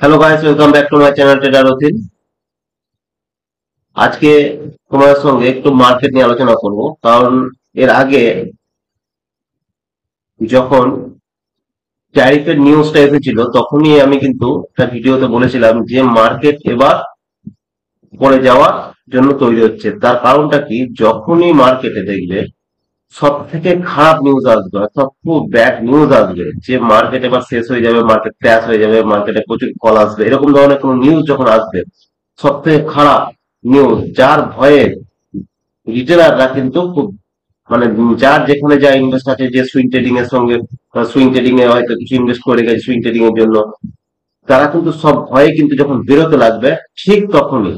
Hello guys, welcome back to my channel trader Rathin. আজকে তোমার সঙ্গে একটু মার্কেট নিয়ে আলোচনা করব, কারণ এর আগে যখন ট্যারিফের নিউজটা এসেছিল তখনই আমি কিন্তু একটা ভিডিওতে বলেছিলাম যে মার্কেট এবার পড়ে যাওয়ার জন্য তৈরি হচ্ছে। তার কারণটা কি, যখনই মার্কেটে দেখবে সব থেকে খারাপ নিউজ আসবে, অর্থাৎ খুব ব্যাড নিউজ আসবে যে মার্কেট এবার শেষ হয়ে যাবে, মার্কেট ক্র্যাশ হয়ে যাবে, মার্কেটে প্রচুর ফল আসবে, এরকম ধরনের কোনো নিউজ যখন আসবে, সব থেকে খারাপ নিউজ, যার ভয়ে রিটেলাররা কিন্তু খুব মানে যার যেখানে যা ইনভেস্ট আছে, যে সুইং ট্রেডিং এর সঙ্গে সুইং ট্রেডিং এ হয়তো কিছু ইনভেস্ট করে গেছে সুইং ট্রেডিং এর জন্য, তারা কিন্তু সব ভয়ে কিন্তু যখন বেরোতে লাগবে, ঠিক তখনই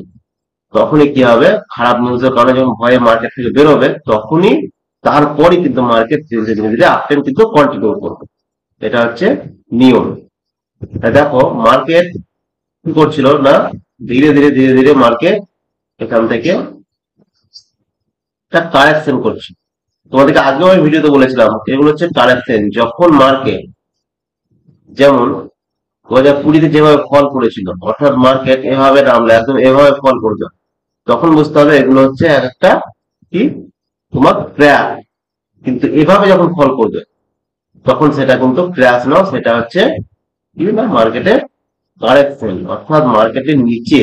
তখনই কি হবে, খারাপ নিউজের কারণে যখন ভয়ে মার্কেট থেকে বেরোবে তখনই তারপরই কিন্তু মার্কেট ধীরে ধীরে ধীরে ধীরে আপট্রেন্ড কিন্তু কন্টিনিউ করবে। এটা হচ্ছে নিয়ম। দেখো মার্কেট কি করছিল না, ধীরে ধীরে ধীরে ধীরে মার্কেট এখান থেকে একটা কারেকশন করছে। তোমাদেরকে আগেও আমি ভিডিওতে বলেছিলাম এগুলো হচ্ছে কারেকশন। যখন মার্কেট যেমন 2020-তে যেভাবে ফল করেছিল, অর্থাৎ মার্কেট এভাবে নামলে একদম এভাবে ফল করবে, তখন বুঝতে হবে এগুলো হচ্ছে এক একটা কি তোমার ক্র্যাশ। কিন্তু এভাবে যখন ফল করবে তখন সেটা কিন্তু ক্র্যাশ নাও, সেটা হচ্ছে কি না, মার্কেটের কারেকশন। অর্থাৎ মার্কেটের নিচে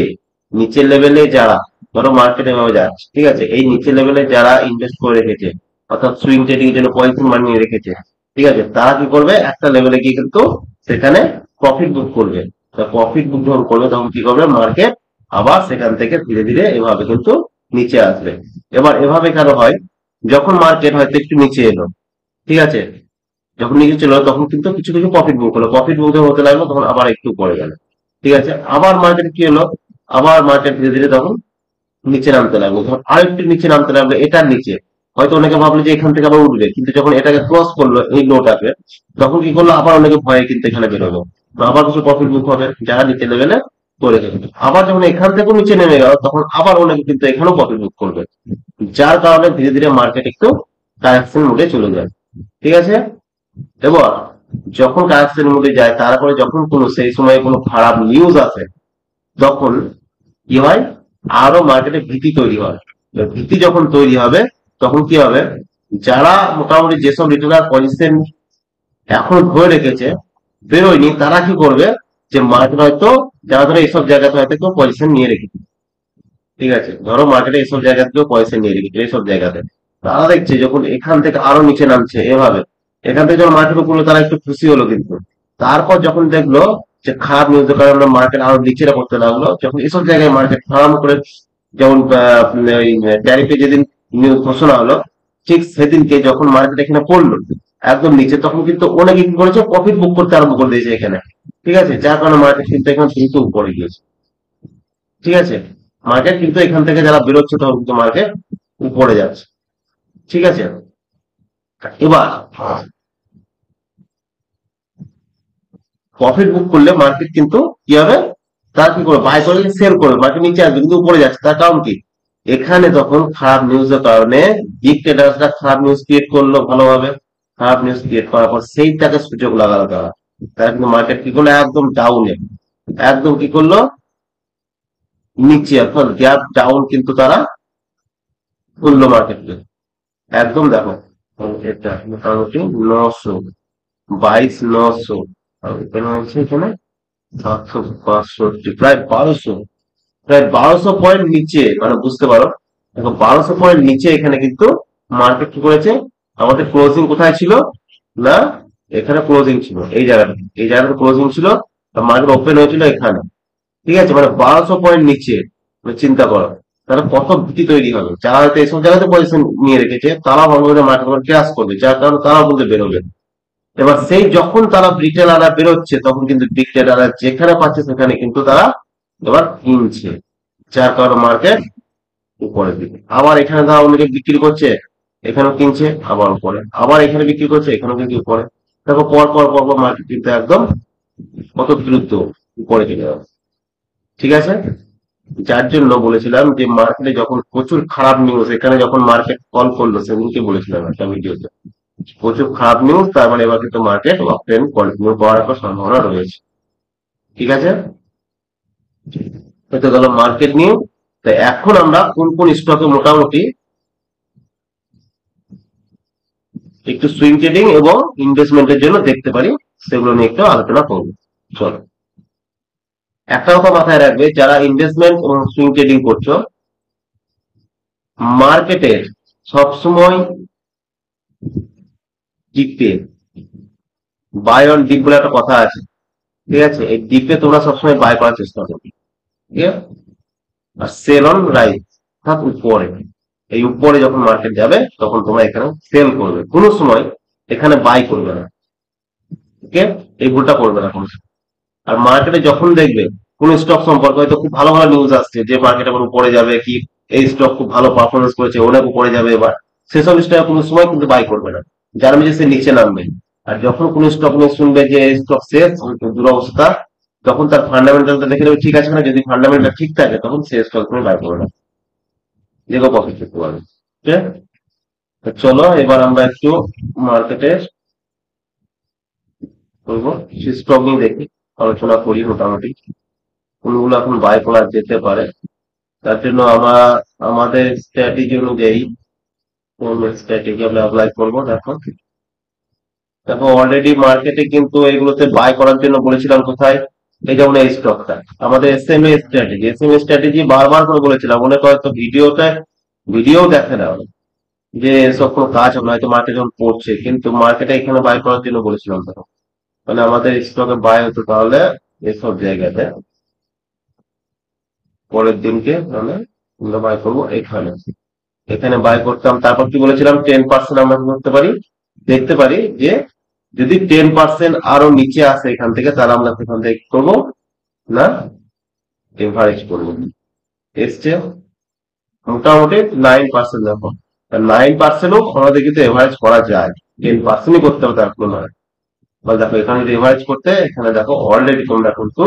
নিচের লেভেলে যারা, ধরো মার্কেট এভাবে যাচ্ছে, ঠিক আছে, এই নিচের লেভেলে যারা ইনভেস্ট করে রেখেছে, অর্থাৎ সুইং ট্রেডিং এর জন্য পজিশন বানিয়ে রেখেছে, ঠিক আছে, তারা কি করবে, একটা লেভেলে গিয়ে কিন্তু সেখানে প্রফিট বুক করবে। প্রফিট বুক যখন করবে তখন কি করবে, মার্কেট আবার সেখান থেকে ধীরে ধীরে এভাবে কিন্তু নিচে আসবে। এবার এভাবে কেন হয়, যখন মার্কেট হয়তো একটু নিচে এলো, ঠিক আছে, যখন নিচে ছিল তখন কিন্তু কিছু কিছু প্রফিট বুক হলো, প্রফিট বুক যখন হতে লাগলো তখন আবার একটু পড়ে গেল, ঠিক আছে, আবার মার্কেট কি হলো, আবার মার্কেট ধীরে ধীরে তখন নিচে নামতে লাগলো, তখন আরেকটু নিচে নামতে লাগলো, এটার নিচে হয়তো অনেকে ভাবলো যে এখান থেকে আবার উঠবে, কিন্তু যখন এটাকে ক্রস করলো এই লোটাকে, তখন কি করলো, আবার অনেকে ভয়ে কিন্তু এখানে বেরোলো, তো আবার কিছু প্রফিট বুক হবে যারা নিচে লেভেলে করে গেল। আবার যখন এখান থেকেও নিচে নেমে গেল তখন আবার অনেকে কিন্তু এখানেও প্রফিট বুক করবে, যার কারণে ধীরে ধীরে মার্কেট একটু কারেকশন মোডে চলে যায়, ঠিক আছে। এবার যখন কারেকশন মোডে যায়, তারপরে যখন কোনো সেই সময় কোনো খারাপ নিউজ আসে, তখন কি হয়, আরো মার্কেটে ভীতি তৈরি হয়। এবার ভীতি যখন তৈরি হবে তখন কি হবে, যারা মোটামুটি যেসব রিটেলার পজিশন এখন ধরে রেখেছে বেরোয়নি, তারা কি করবে, যে মার্কেট হয়তো যারা ধরো এইসব জায়গাতে হয়তো কেউ পজিশন নিয়ে রেখেছে, ঠিক আছে, ধরো মার্কেটে এইসব জায়গাতে কেউ পয়সা নিয়ে রেখেছে এইসব জায়গাতে, তারা দেখছে যখন এখান থেকে আরো নিচে নামছে এভাবে, এখান থেকে যখন মার্কেট উপরে, তারা একটু খুশি হলো, কিন্তু তারপর যখন দেখলো যে খারাপ নিউজের কারণে মার্কেট আরো নিচে পড়তে লাগলো, যখন এসব জায়গায় মার্কেট খারাপ করে, যেমন ট্যারিফে যেদিন নিউজ ঘোষণা হলো, ঠিক সেদিনকে যখন মার্কেট এখানে পড়লো একদম নিচে, তখন কিন্তু অনেকে কি করেছে, প্রফিট বুক করতে আরম্ভ করে দিয়েছে এখানে, ঠিক আছে, যার কারণে মার্কেট কিন্তু এখানে দ্রুত উপরে গিয়েছে, ঠিক আছে। মার্কেট কিন্তু এখান থেকে যারা বেরোচ্ছে তখন কিন্তু মার্কেট উপরে যাচ্ছে, ঠিক আছে। এবার প্রফিট বুক করলে মার্কেট কিন্তু কি হবে, তারা কি করবে, বাই করলে সেল করবে, মার্কেট নিচে আসবে কিন্তু উপরে যাচ্ছে, তার কারণ কি, এখানে তখন খারাপ নিউজের কারণে বিগ ট্রেডার্সরা খারাপ নিউজ ক্রিয়েট করলো ভালোভাবে, খারাপ নিউজ ক্রিয়েট করার পর সেইটাকে সুযোগ লাগালো তারা, তারা কিন্তু মার্কেট কি করলো, একদম ডাউনে, একদম কি করলো, নিচে, অর্থাৎ গ্যাপ ডাউন কিন্তু তারা করলো মার্কেটকে, একদম দেখো এটা মোটামুটি 922 900, আর এখানে হচ্ছে এখানে 762, প্রায় বারোশো পয়েন্ট নিচে, মানে বুঝতে পারো, দেখো 1200 পয়েন্ট নিচে এখানে কিন্তু মার্কেট কি করেছে, আমাদের ক্লোজিং কোথায় ছিল না, এখানে ক্লোজিং ছিল, এই জায়গাটা ক্লোজিং ছিল, মার্কেট ওপেন হয়েছিল এখানে, ঠিক আছে, মানে 1200 পয়েন্ট নিচে, মানে চিন্তা করো তাহলে কত ভীতি তৈরি হবে, যারা হয়তো এইসব জায়গাতে পজিশন নিয়ে রেখেছে তারা ভাববে মার্কেট ক্র্যাশ করবে, যার কারণে তারা বলতে বেরোবে। এবার সেই যখন তারা রিটেলাররা বেরোচ্ছে তখন কিন্তু বিগ ট্রেডাররা যেখানে পাচ্ছে সেখানে কিন্তু তারা এবার কিনছে, যার কারণে মার্কেট উপরের দিকে, আবার এখানে তারা অনেকে বিক্রি করছে, এখানেও কিনছে, আবার উপরে, আবার এখানে বিক্রি করছে, এখানেও কিন্তু উপরে, দেখো পর পর পর পর মার্কেট কিন্তু একদম কত দ্রুত উপরে চলে যাবে, ঠিক আছে। যার জন্য বলেছিলাম যে মার্কেটে যখন প্রচুর খারাপ নিউজ, এখানে যখন মার্কেট ফল করলো সেদিনকে বলেছিলাম একটা ভিডিওতে, প্রচুর খারাপ নিউজ, তার মানে এবার কিন্তু মার্কেট আপ ট্রেন্ড কন্টিনিউ করার একটা সম্ভাবনা রয়েছে, ঠিক আছে। হয়তো গেল মার্কেট নিউ। তো এখন আমরা কোন কোন স্টকে মোটামুটি একটু সুইং ট্রেডিং এবং ইনভেস্টমেন্টের জন্য দেখতে পারি, সেগুলো নিয়ে একটু আলোচনা করবো। চলো, একটা কথা মাথায় রাখবে, যারা ইনভেস্টমেন্ট এবং সুইং ট্রেডিং করছো, মার্কেটের সবসময় ডিপে বাই অন ডিপ বলে একটা কথা আছে, ঠিক আছে? এই ডিপে তোমরা সবসময় বাই করার চেষ্টা করবে, ঠিক আছে? আর সেল অন রাইজ, অর্থাৎ উপরে, এই উপরে যখন মার্কেট যাবে তখন তোমরা এখানে সেল করবে, কোনো সময় এখানে বাই করবে না, ওকে? এই ভুলটা করবে না কোনো সময়। আর মার্কেটে যখন দেখবে কোন স্টক সম্পর্কে হয়তো খুব ভালো ভালো নিউজ আসছে যে মার্কেট আবার উপরে যাবে, কি এই স্টক খুব ভালো পারফরমেন্স করেছে, অনেক উপরে যাবে এবার, সেসব স্টক কোনো সময় কিন্তু বাই করবে না, জানবে যে সে নিচে নামবে। আর যখন কোন স্টক নিয়ে শুনবে যে স্টক শেষ, দুরবস্থা, তখন তার ফান্ডামেন্টালটা দেখে নেবে ঠিক আছে না, যদি ফান্ডামেন্টাল ঠিক থাকে তখন সে স্টক তুমি বাই করবে না, যেগুলো প্রফিট করতে পারবে। ঠিক আছে? তো চলো এবার আমরা একটু মার্কেটে করবো কিছু স্টক নিয়ে দেখি, আলোচনা করি মোটামুটি কোনগুলো এখন বাই করা যেতে পারে। তার জন্য আমরা আমাদের স্ট্র্যাটেজি অনুযায়ী কোন স্ট্র্যাটেজি আমরা অ্যাপ্লাই করবো। দেখো দেখো অলরেডি মার্কেটে কিন্তু এগুলোতে বাই করার জন্য বলেছিলাম কোথায়, এই যেমন এই স্টকটা আমাদের এসএমএ স্ট্র্যাটেজি বারবার করে বলেছিলাম, অনেক হয়তো ভিডিও দেখে না, যে এসব কোনো কাজ হবে না, হয়তো মার্কেট যখন পড়ছে, কিন্তু মার্কেটে এখানে বাই করার জন্য বলেছিলাম। তখন মানে আমাদের স্টকে বাই হতো তাহলে এসব জায়গাতে পরের দিনকে তাহলে আমরা বাই করবো এখানে, এখানে বাই করতাম। তারপর কি বলেছিলাম, 10% আমরা কি করতে পারি, দেখতে পারি যে যদি 10% আরো নিচে আসে এখান থেকে, তাহলে আমরা সেখান থেকে কি করবো না, এভারেজ করবো। এসছে মোটামুটি 9%, দেখো 9%ও আমাদের কিন্তু এভারেজ করা যায়, 10%ই করতে হবে তার কোনো নয়। বা দেখো এখানে যদি এভারেজ করতে, এখানে দেখো অলরেডি তোমরা কিন্তু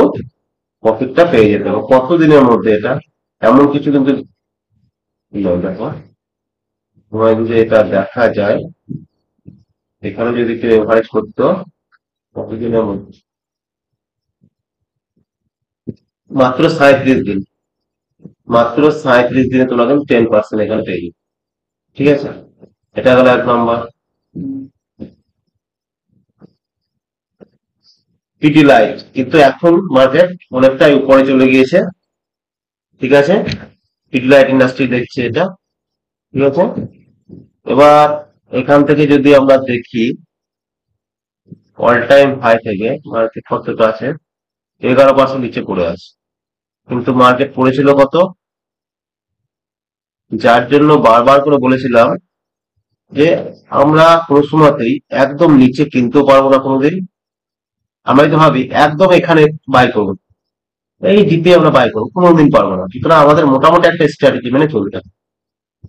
প্রফিটটা পেয়ে যেতে হবে কত দিনের মধ্যে, এটা এমন কিছু কিন্তু নয়। দেখো তোমার যদি এটা দেখা যায়, এখানে যদি কেউ এভারেজ করতো কতদিনের মধ্যে, মাত্র 37 দিন, মাত্র 37 দিনে তোমরা কিন্তু 10% এখানে পেয়ে যাবে। ঠিক আছে, এটা গেল 1 নম্বর। পিটি লাইট কিন্তু এখন মার্কেট অনেকটাই উপরে চলে গিয়েছে, ঠিক আছে? পিটি লাইট ইন্ডাস্ট্রি দেখছে এটা, ঠিক আছে? এবার এখান থেকে যদি আমরা দেখি অল টাইম হাই থেকে মার্কেট কতটা আছে, 11% নিচে পড়ে আছে, কিন্তু মার্কেট পড়েছিল কত, যার জন্য বারবার করে বলেছিলাম যে আমরা কোনো সময়তেই একদম নিচে কিনতেও পারবো না কোনোদিন, আমরা যদি ভাবি একদম এখানে বাই করবো, এই জিতে আমরা বাই করবো, কোনোদিন পারবো না। সুতরাং আমাদের মোটামুটি একটা স্ট্র্যাটেজি মেনে চলতে হবে,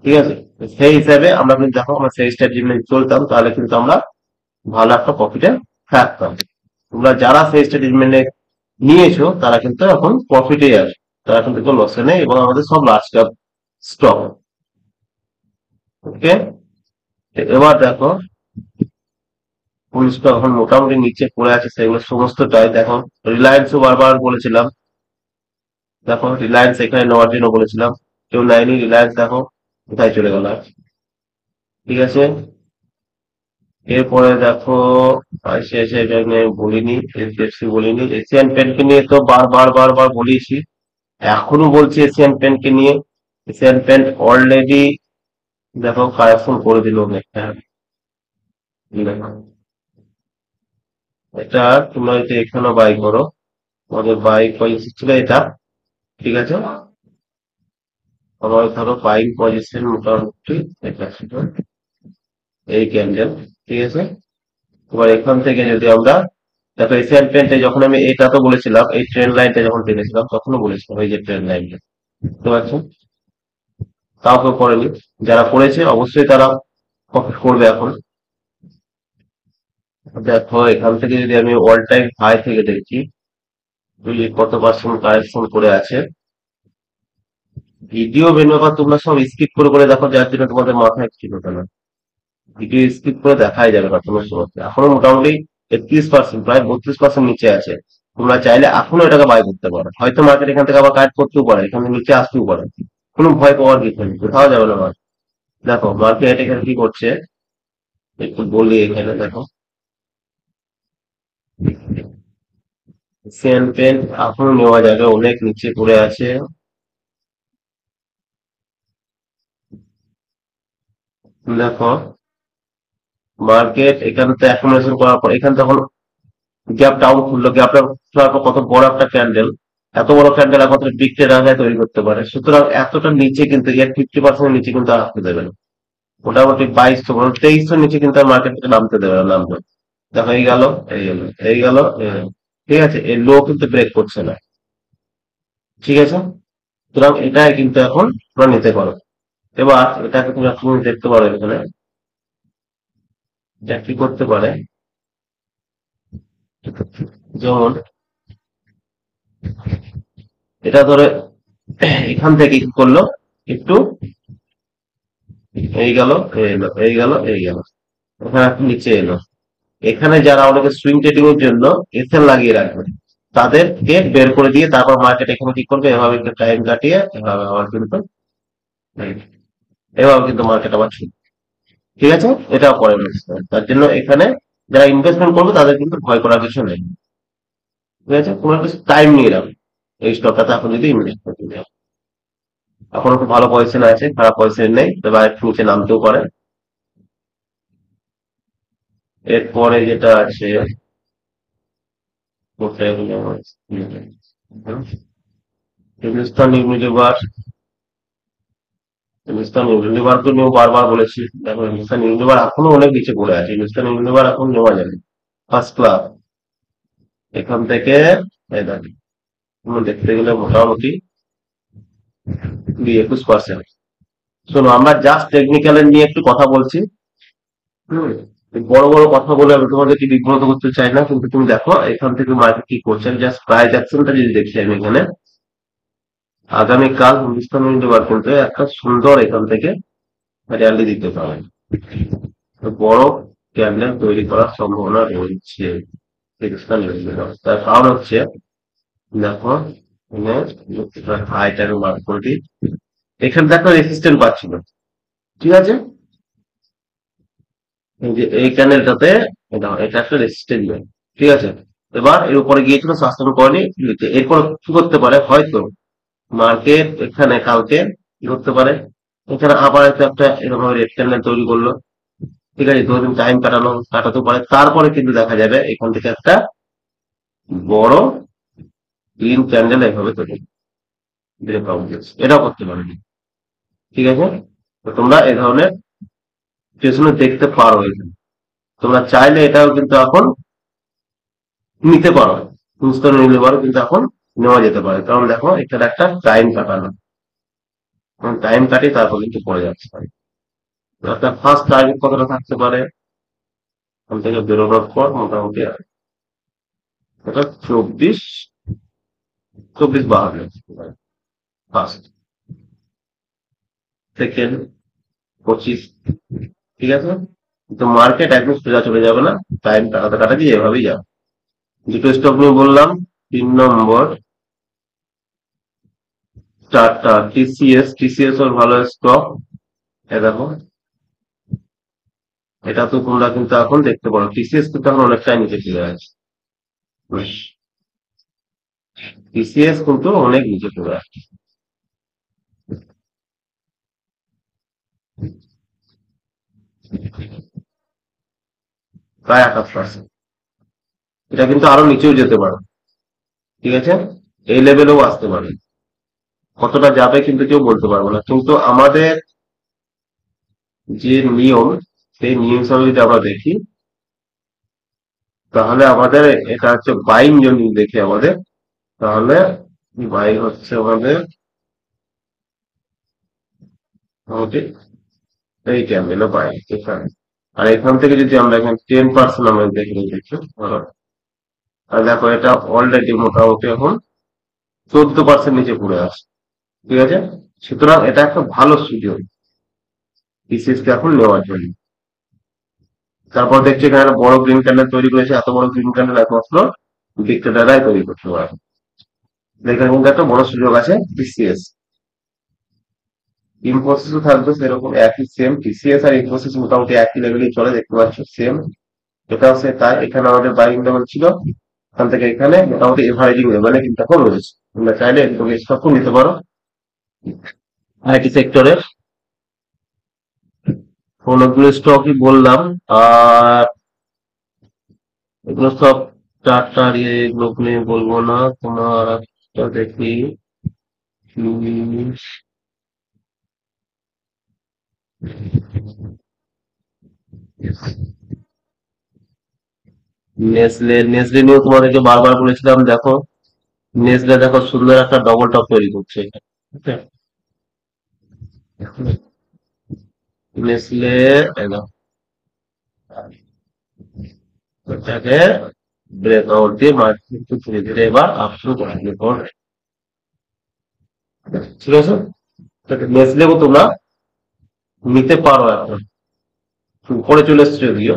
ঠিক আছে? সেই হিসাবে আমরা কিন্তু দেখো আমরা সেই স্ট্র্যাটেজি মেনে চলতাম, তাহলে কিন্তু আমরা ভালো একটা প্রফিটে থাকতাম। তোমরা যারা সেই স্ট্র্যাটেজি মেনে নিয়েছো তারা কিন্তু এখন প্রফিটে আছে, তারা কিন্তু কোনো লসে নেই, এবং আমাদের সব লার্জ ক্যাপ স্টক। ওকে, এবার দেখো কোন স্টক এখন মোটামুটি নিচে পড়ে আছে, সেগুলো সমস্তটাই দেখো। রিলায়েন্সও বারবার বলেছিলাম, দেখো রিলায়েন্স এখানে নেওয়ার জন্য বলেছিলাম, কেউ নেয়নি। রিলায়েন্স দেখো কোথায় চলে গেল, ঠিক আছে? এরপরে দেখো আইসিআইসিআই ব্যাংক নিয়ে আমি বলিনি, এইচডিএফসি বলিনি, এশিয়ান পেন্টকে নিয়ে তো বারবার বারবার বলেছি, এখনো বলছি এশিয়ান পেন্টকে নিয়ে। এশিয়ান পেন্ট অলরেডি দেখো কারেকশন করে দিল অনেকটা, দেখো এটা তোমরা যদি এখানে বাই করো, আমাদের বাই পজিশন ছিল এটা, ঠিক আছে? আমার ধরো বাইং পজিশন মোটামুটি এটা ছিল এই ক্যান্ডেল, ঠিক আছে? এবার এখান থেকে যদি আমরা দেখো এশিয়ান পেন্টে যখন আমি এটা তো বলেছিলাম, এই ট্রেন লাইনটা যখন টেনেছিলাম তখনও বলেছিলাম এই যে ট্রেন লাইনটা, বুঝতে পারছো? তাও কেউ করেনি, যারা করেছে অবশ্যই তারা প্রফিট করবে এখন। দেখো এখান থেকে যদি আমি অল টাইম হাই থেকে দেখি, ওই যে কত পার্সেন্ট কারেকশন করে আছে, ভিডিও বেনবা তোমরা সব স্কিপ করে করে দেখো, যার জন্য তোমাদের মাথায় কিছু ঢোকে না। ভিডিও স্কিপ করে দেখাই যাবে না কোনো সময়, এখনো মোটামুটি 31%, প্রায় 32% নিচে আছে। তোমরা চাইলে এখনো এটাকে বাই করতে পারো, হয়তো মার্কেট এখান থেকে আবার কাট করতেও পারে, এখান থেকে নিচে আসতেও পারে, কোনো ভয় পাওয়ার কিছু নেই, কোথাও যাবে না মার্কেট। দেখো মার্কেট এখানে কি করছে একটু বলি, এখানে দেখো সেন পেন এখনো নেওয়া যাবে, অনেক নিচে পড়ে আছে। দেখো মার্কেট এখান থেকে অ্যাকুমুলেশন করার পর এখান তখন গ্যাপ ডাউন খুললো, গ্যাপ ডাউন খোলার পর কত বড় একটা ক্যান্ডেল, এত বড় ক্যান্ডেল একমাত্র বিগ ট্রেডাররাই তৈরি করতে পারে, সুতরাং এতটা নিচে কিন্তু এর 50% নিচে কিন্তু আর আসতে দেবে না। মোটামুটি 2200 বরং 2300 নিচে কিন্তু আর মার্কেট থেকে নামতে দেবে না, নামবে। দেখো এই গেল, এই গেল, এই গেল, এই গেল। ঠিক আছে, এই লো কিন্তু ব্রেক করছে না। ঠিক আছে, সুতরাং এটাই কিন্তু এখন তোমরা নিতে পারো। এবার এটাকে তুমি এখন দেখতে পারো এখানে, এটা কি করতে পারে, যেমন এটা ধরে এখান থেকে কি করলো, একটু এই গেল, এই এলো, এই গেল, এই গেল, ওখানে একটু নিচে এলো। এখানে যারা অনেকে সুইং ট্রেডিং এর জন্য এসএল লাগিয়ে রাখবে, তাদেরকে বের করে দিয়ে তারপর মার্কেট এখানে কি করবে, এভাবে একটু টাইম কাটিয়ে এভাবে আবার কিন্তু এভাবে কিন্তু মার্কেট আবার ছুটবে। ঠিক আছে, এটাও পরে বুঝতে হবে। তার জন্য এখানে যারা ইনভেস্টমেন্ট করবে তাদের কিন্তু ভয় করার কিছু নেই। ঠিক আছে, তোমার কিছু টাইম নিয়ে রাখবে এই স্টকটাতে এখন যদি ইনভেস্ট করতে যাও। এখন একটু ভালো পজিশন আছে, খারাপ পজিশন নেই, তবে আর একটু নিচে নামতেও পারে। এরপরে যেটা আছে কোথায় গেল আমার? হিন্দুস্তান ইউনিলিভার, হিন্দুস্তান ইউনিলিভার তো নিয়েও বারবার বলেছি। দেখো হিন্দুস্তান ইউনিলিভার এখনো অনেক নিচে পড়ে আছে, হিন্দুস্তান ইউনিলিভার এখন নেওয়া যাবে ফার্স্ট ক্লাস এখান থেকে। এই দেখো, তুমি দেখতে গেলে মোটামুটি 21%। শোনো, আমরা জাস্ট টেকনিক্যাল নিয়ে একটু কথা বলছি। হুম, এই বড় বড় কথা বলে আমি তোমাদেরকে বিভ্রান্ত করতে চাই না, কিন্তু তুমি দেখো এখান থেকে মার্কেট কি করছে, আমি জাস্ট প্রাইস অ্যাকশনটা যদি দেখি আমি এখানে, আগামীকাল হিন্দুস্তান ইউনিলিভার কিন্তু একটা সুন্দর এখান থেকে র্যালি দিতে পারে, তো বড় ক্যান্ডেল তৈরি করার সম্ভাবনা রয়েছে হিন্দুস্তান ইউনিলিভার। তার কারণ হচ্ছে দেখো হাইটার মার্ক করে দিই, এখানে দেখো রেসিস্ট্যান্ট পাচ্ছিল। ঠিক আছে, এই যে এই ক্যান্ডেলটাতে এটা এটা একটা রেসিস্ট্যান্ট লেভেল। ঠিক আছে, এবার এর উপরে গিয়েছিল, সাস্টেন করেনি, এরপর কি করতে পারে, হয়তো মার্কেট এখানে কালকে কি করতে পারে, এখানে আবার একটা এরকম রেড ক্যান্ডেল তৈরি করলো। ঠিক আছে, দুদিন টাইম কাটাতে পারে, তারপরে কিন্তু দেখা যাবে এখান থেকে একটা বড় গ্রিন ক্যান্ডেল এভাবে তৈরি ব্রেকআউট দিচ্ছে, এটাও করতে পারে। ঠিক আছে, তো তোমরা এই ধরনের সিচুয়েশনে দেখতে পারো এখানে, তোমরা চাইলে এটাও কিন্তু এখন নিতে পারো, হিন্দুস্তান ইউনিলিভারও কিন্তু এখন নেওয়া যেতে পারে, কারণ দেখো এখানে একটা টাইম কাটানো, টাইম কাটিয়ে তারপর কিন্তু পড়ে যাচ্ছে। একটা ফার্স্ট টার্গেট কতটা থাকতে পারে, ওখান থেকে বেরোনোর পর মোটামুটি এটা 24-52 থাকতে পারে ফার্স্ট, সেকেন্ড 25। ঠিক আছে, তো মার্কেট একদম সোজা চলে যাবে না, টাইম কাটাতে কাটাতে এভাবেই যাবে। দুটো স্টক নিয়ে বললাম, 3 নম্বর টাটা টিসিএস, টিসিএস ওর ভালো স্টক। এ দেখো, এটা তো তোমরা কিন্তু এখন দেখতে পারো, টিসিএস কিন্তু এখন অনেকটাই নিচে চলে আছে, টিসিএস কিন্তু অনেক নিচে চলে আছে, প্রায় 28%। এটা কিন্তু আরো নিচেও যেতে পারে। ঠিক আছে, এই লেভেলেও আসতে পারে, কতটা যাবে কিন্তু কেউ বলতে পারবো না, কিন্তু আমাদের যে নিয়ম, সেই নিয়ম হিসাবে যদি আমরা দেখি, তাহলে আমাদের এটা হচ্ছে বাইং যদি দেখি আমাদের, তাহলে বাইং হচ্ছে আমাদের মোটামুটি এই ক্যান্ডেল বাইং এখানে। আর এখান থেকে যদি আমরা এখানে 10% আমরা দেখে দেখি ধরো, আর দেখো এটা অলরেডি মোটামুটি এখন 14% নিচে পড়ে আসে। ঠিক আছে, সুতরাং এটা একটা ভালো সুযোগ বিসিএস কে এখন নেওয়ার জন্য। তারপর দেখছি এখানে একটা বড় গ্রিন ক্যান্ডেল তৈরি করেছে, এত বড় গ্রিন ক্যান্ডেল একমাত্র বিক্রেতারাই তৈরি করতে পারে। এখানে কিন্তু একটা বড় সুযোগ আছে টিসিএস। ইনফোসিসও থাকবে সেরকম একই সেম, টিসিএস আর ইনফোসিস মোটামুটি একই লেভেলেই চলে, দেখতে পাচ্ছ সেম। এটাও সে তাই, এখানে আমাদের বাইং লেভেল ছিল, এখান থেকে এখানে মোটামুটি এভারেজিং লেভেলে কিন্তু এখন রয়েছে। তোমরা চাইলে এগুলোকে স্টকও নিতে পারো আইটি সেক্টরের। অনেকগুলো স্টকই বললাম। আর এগুলো সব টাটা এগুলো নিয়ে বলবো না, তোমার একটা দেখি। নেসলে, নেসলে নিয়ে তোমাদেরকে বারবার বলেছিলাম, দেখো নেসলে দেখো সুন্দর একটা ডবল টপ তৈরি করছে। ঠিক আছে? নেসলে একদম ওটাকে ব্রেকআউট দিয়ে মার্কেট কিন্তু ধীরে ধীরে এবার আপটু কন্টিনিউ করবে। ঠিক আছে, নেসলেও তোমরা নিতে পারো এখন, উপরে চলে এসছে যদিও।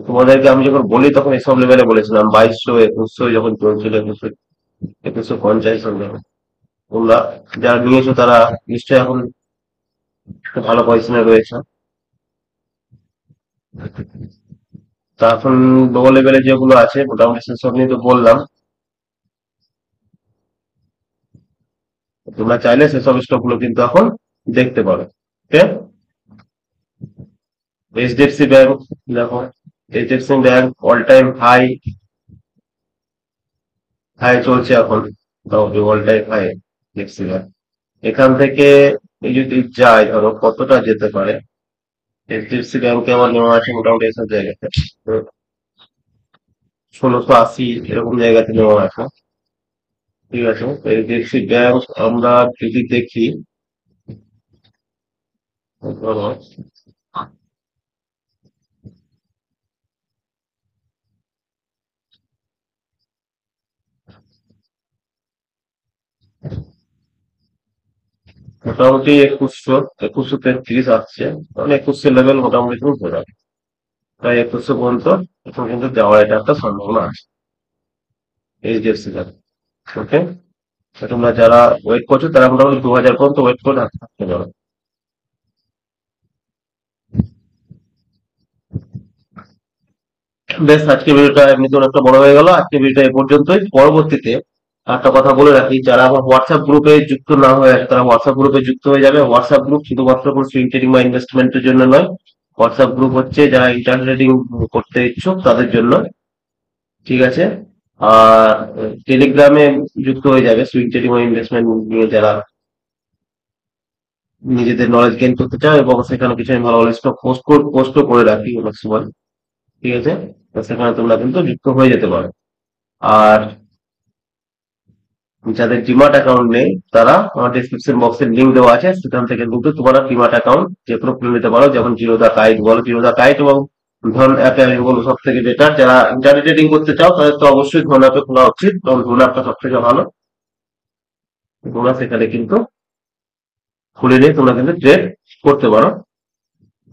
তোমাদেরকে আমি যখন বলি তখন এসব লেভেলে বলেছিলাম 2200 2100 যখন চলছিল, 2150 তোমরা যারা নিয়েছো তারা নিশ্চয়ই এখন একটা ভালো পজিশনে রয়েছে। তা এখন লো লেভেলে যেগুলো আছে মোটামুটি সেসব নিয়ে তো বললাম, তোমরা চাইলে সেসব স্টক গুলো কিন্তু এখন দেখতে পারো। ওকে, এইচডিএফসি ব্যাংক দেখো, HDFC bank all time high, high চলছে এখন, মোটামুটি all time high HDFC bank. এখান থেকে এই যদি যায় ধরো কতটা যেতে পারে, এইচডিএফসি ব্যাংকে আমার নেওয়া আছে মোটামুটি এসব জায়গাতে 1680 এরকম জায়গাতে নেওয়া আছে। ঠিক আছে, এইচডিএফসি ব্যাংক আমরা যদি দেখি ধরো, মোটামুটি 2133 আসছে, মানে 2100 লেভেল মোটামুটি তুমি ধরে, প্রায় 2100 পর্যন্ত এখন কিন্তু যাওয়ার এটা একটা সম্ভাবনা আছে এইচডিএফসি ব্যাংক। ওকে, তোমরা যারা ওয়েট করছো তারা মোটামুটি 2000 পর্যন্ত ওয়েট করে থাকতে পারো। বেশ, আজকে ভিডিওটা এমনিতে অনেকটা বড় হয়ে গেল, আজকে ভিডিওটা এই পর্যন্তই। পরবর্তীতে একটা কথা বলে রাখি, যারা আমার হোয়াটসঅ্যাপ গ্রুপে যুক্ত না হয়ে আছে তারা হোয়াটসঅ্যাপ গ্রুপে যুক্ত হয়ে যাবে। হোয়াটসঅ্যাপ গ্রুপ শুধুমাত্র কোনো সুইং ট্রেডিং বা ইনভেস্টমেন্টের জন্য নয়, হোয়াটসঅ্যাপ গ্রুপ হচ্ছে যারা ইন্টার ট্রেডিং করতে ইচ্ছুক তাদের জন্য। ঠিক আছে, আর টেলিগ্রামে যুক্ত হয়ে যাবে সুইং ট্রেডিং বা ইনভেস্টমেন্ট নিয়ে যারা নিজেদের নলেজ গেইন করতে চাও, এবং সেখানে কিছু আমি ভালো ভালো স্টক পোস্টও করে রাখি অনেক সময়। ঠিক আছে, তো সেখানে তোমরা কিন্তু যুক্ত হয়ে যেতে পারো। আর যাদের ডিমাট অ্যাকাউন্ট নেই তারা আমার ডিসক্রিপশন বক্সের লিঙ্ক দেওয়া আছে, সেখান থেকে কিন্তু তোমরা ডিমাট অ্যাকাউন্ট যে কোনো খুলে নিতে পারো, যেমন জিরোদা কাইট বলো, জিরোদা কাইট এবং ধন অ্যাপে আমি বলবো সব থেকে বেটার। যারা ইন্টারনেট ট্রেডিং করতে চাও তাদের তো অবশ্যই ধন অ্যাপে খোলা উচিত, কারণ ধন অ্যাপটা সব থেকে ভালো। তোমরা সেখানে কিন্তু খুলে নিয়ে তোমরা কিন্তু ট্রেড করতে পারো।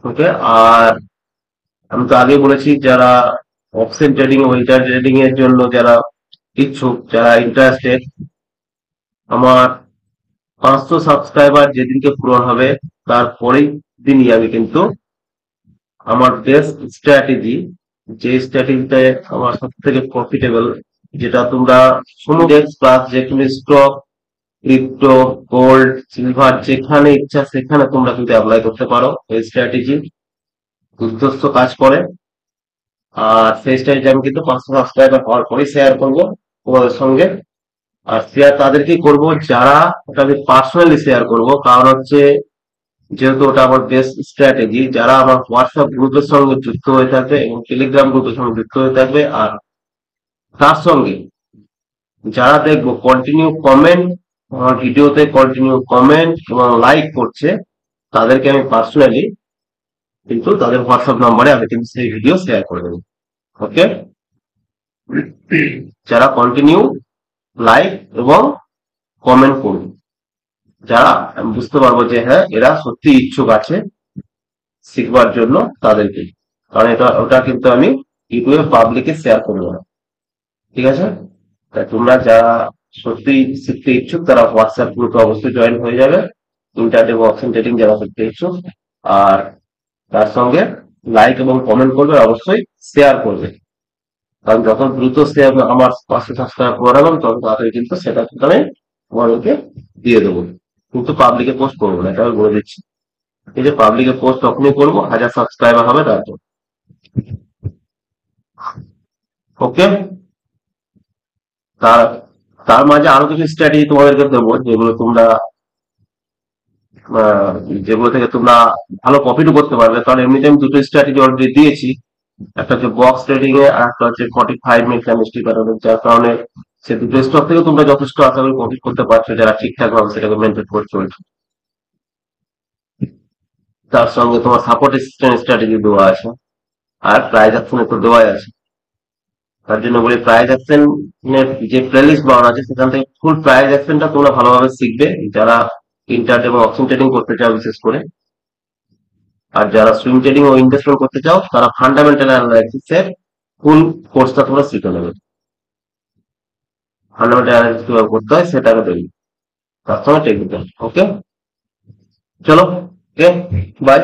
ওকে, আর আমি তো আগে বলেছি যারা অপশন ট্রেডিং ও ইন্টার ট্রেডিং এর জন্য যারা ইচ্ছুক, যারা ইন্টারেস্টেড, আমার 500 সাবস্ক্রাইবার যেদিনকে পূরণ হবে তারপরেই দিনই আমি কিন্তু আমার বেস্ট স্ট্র্যাটেজি, যে স্ট্র্যাটেজিটা আমার সব থেকে প্রফিটেবল, যেটা তোমরা সমুদ্রের প্লাস যে কোনো স্টক, ক্রিপ্টো, গোল্ড, সিলভার যেখানে ইচ্ছা সেখানে তোমরা কিন্তু অ্যাপ্লাই করতে পারো। এই স্ট্র্যাটেজি দুর্ধর্ষ কাজ করে। আর সেই স্ট্র্যাটেজি আমি কিন্তু 500 সাবস্ক্রাইবার হওয়ার পরেই শেয়ার করবো তোমাদের সঙ্গে। আর শেয়ার তাদেরকেই করব যারা, ওটা আমি পার্সোনালি শেয়ার করব, কারণ হচ্ছে যেহেতু ওটা আমার বেস্ট স্ট্র্যাটেজি, যারা আমার হোয়াটসঅ্যাপ গ্রুপের সঙ্গে যুক্ত হয়ে থাকবে এবং টেলিগ্রাম গ্রুপের সঙ্গে যুক্ত হয়ে থাকবে, আর তার সঙ্গে যারা দেখবো কন্টিনিউ কমেন্ট, আমার ভিডিওতে কন্টিনিউ কমেন্ট এবং লাইক করছে, তাদেরকে আমি পার্সোনালি কিন্তু তাদের হোয়াটসঅ্যাপ নাম্বারে আমি কিন্তু সেই ভিডিও শেয়ার করে দেবো। ওকে, যারা কন্টিনিউ লাইক এবং কমেন্ট করবে, যারা আমি বুঝতে পারবো যে হ্যাঁ এরা সত্যি ইচ্ছুক আছে শিখবার জন্য, তাদেরকে। কারণ এটা ওটা কিন্তু আমি ইউটিউবে পাবলিকে শেয়ার করবো না। ঠিক আছে, তাই তোমরা যারা সত্যি শিখতে ইচ্ছুক তারা হোয়াটসঅ্যাপ গ্রুপে অবশ্যই জয়েন হয়ে যাবে, ইন্টারডে অপশন ট্রেডিং যারা শিখতে ইচ্ছুক। আর তার সঙ্গে লাইক এবং কমেন্ট করবে, অবশ্যই শেয়ার করবে, কারণ যত দ্রুত শেয়ার আমার 500 সাবস্ক্রাইব করাবেন তত তাড়াতাড়ি কিন্তু সেটা কিন্তু আমি তোমাদেরকে দিয়ে দেবো। কিন্তু পাবলিকে পোস্ট করবো না, এটা আমি বলে দিচ্ছি। এই যে পাবলিকে পোস্ট তখনই করবো 1000 সাবস্ক্রাইবার হবে তারপর। ওকে। তার তার মাঝে আরো কিছু স্ট্র্যাটেজি তোমাদেরকে দেবো, যেগুলো তোমরা আহ, যেগুলো থেকে তোমরা ভালো প্রফিটও করতে পারবে। কারণ এমনিতে আমি দুটো স্ট্র্যাটেজি অলরেডি দিয়েছি, একটা হচ্ছে বক্স ট্রেডিং এ আর একটা হচ্ছে 45 মিনিট কেমিস্ট্রি প্যাটার্ন, যার কারণে সে দুটো স্টক থেকে তোমরা যথেষ্ট আশা করি প্রফিট করতে পারছো, যারা ঠিকঠাক ভাবে সেটাকে মেনটেন করে চলছো। তার সঙ্গে তোমার সাপোর্ট স্ট্র্যাটেজি দেওয়া আছে, আর প্রাইজ অ্যাকশন তো দেওয়াই আছে। তার জন্য বলি প্রাইজ অ্যাকশন যে প্লেলিস্ট বানানো আছে সেখান থেকে ফুল প্রাইজ অ্যাকশনটা তোমরা ভালোভাবে শিখবে, যারা ইন্টার এবং অপশন ট্রেডিং করতে চাও বিশেষ করে। আর যারা সুইং ট্রেডিং ও ইনভেস্টমেন্ট করতে চাও তারা ফান্ডামেন্টাল অ্যানালাইসিস এর ফুল কোর্সটা তোমরা শিখে নেবে। ফান্ডামেন্টাল অ্যানালাইসিস কিভাবে করতে হয় সেটাকে দেখবে, তার সঙ্গে টেকনিক্যাল। ওকে, চলো, ওকে, বাই।